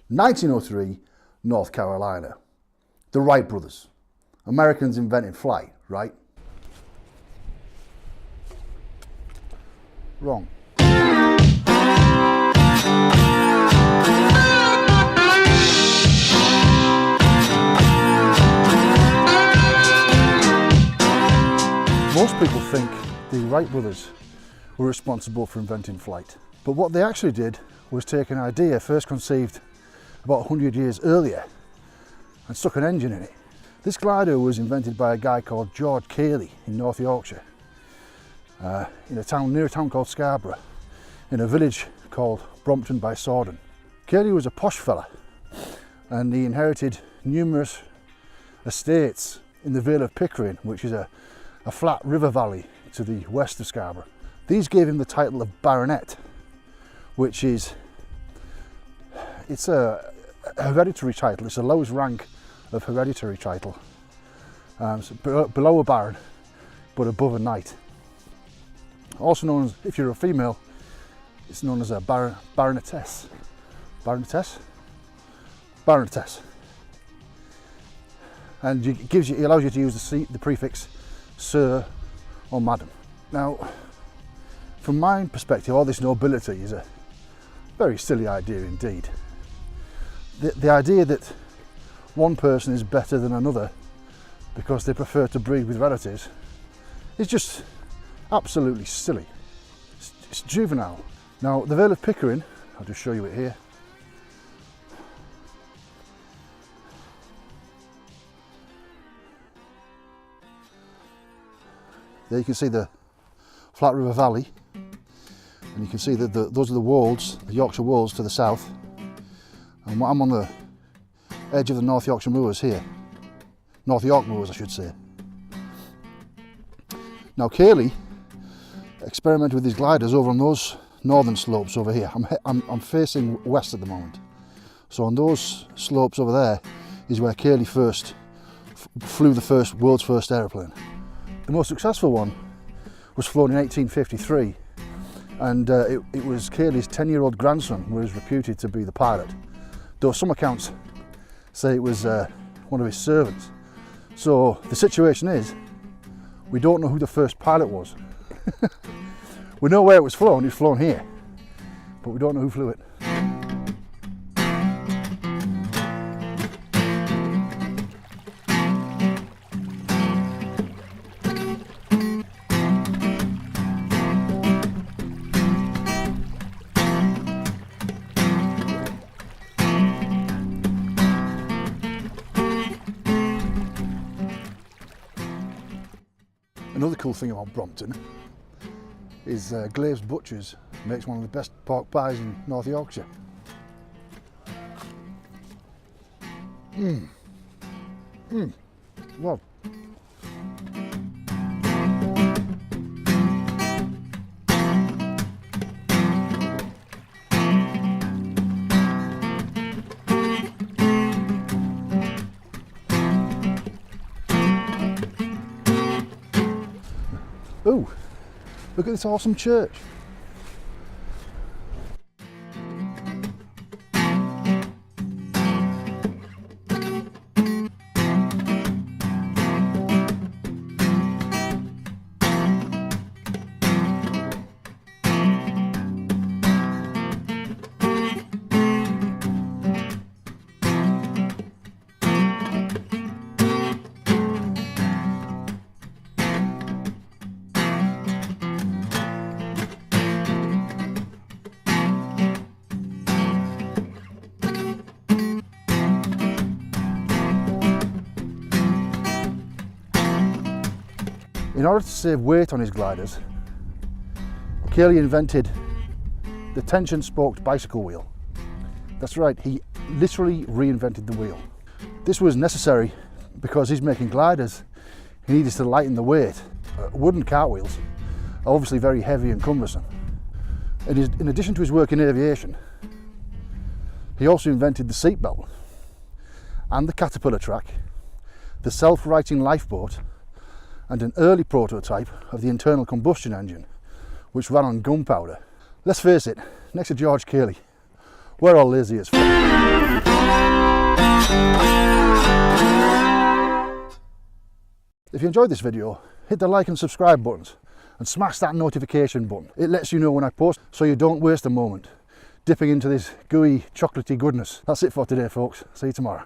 1903, North Carolina. The Wright brothers. Americans inventing flight, right? Wrong. Most people think the Wright brothers were responsible for inventing flight. But what they actually did was take an idea first conceived about 100 years earlier and stuck an engine in it. This glider was invented by a guy called George Cayley in North Yorkshire, near a town called Scarborough, in a village called Brompton-by-Sawdon. Cayley was a posh fella, and he inherited numerous estates in the Vale of Pickering, which is a flat river valley to the west of Scarborough. These gave him the title of baronet, which is, it's a hereditary title. It's the lowest rank of hereditary title. So below a baron, but above a knight. Also known as, if you're a female, it's known as a baronetess. Baronetess? Baronetess. And it allows you to use the prefix Sir or Madam. Now, from my perspective, all this nobility is a very silly idea indeed. The idea that one person is better than another because they prefer to breed with relatives is just absolutely silly. It's juvenile. Now, the Vale of Pickering, I'll just show you it here. There you can see the flat river valley, and you can see that those are the wolds, the Yorkshire wolds to the south, and I'm on the edge of the North Yorkshire moors here. North York moors, I should say. Now, Cayley experimented with his gliders over on those northern slopes over here. I'm facing west at the moment, so on those slopes over there is where Cayley first flew the world's first aeroplane. The most successful one was flown in 1853, and it was Cayley's 10-year-old grandson who was reputed to be the pilot, though some accounts say it was one of his servants. So the situation is, we don't know who the first pilot was. We know where it was flown, it's flown here, but we don't know who flew it. Another cool thing about Brompton is Glaive's Butchers makes one of the best pork pies in North Yorkshire. Wow. Ooh, look at this awesome church. In order to save weight on his gliders, Cayley invented the tension-spoked bicycle wheel. That's right, he literally reinvented the wheel. This was necessary because he's making gliders. He needed to lighten the weight. Wooden cartwheels are obviously very heavy and cumbersome. In addition to his work in aviation, he also invented the seatbelt and the caterpillar track, the self-righting lifeboat, and an early prototype of the internal combustion engine, which ran on gunpowder. Let's face it, next to George Cayley, We're all lazy as fuck. If you enjoyed this video, hit the like and subscribe buttons and smash that notification button. It lets you know when I post, so you don't waste a moment dipping into this gooey, chocolatey goodness. That's it for today, folks. See you tomorrow.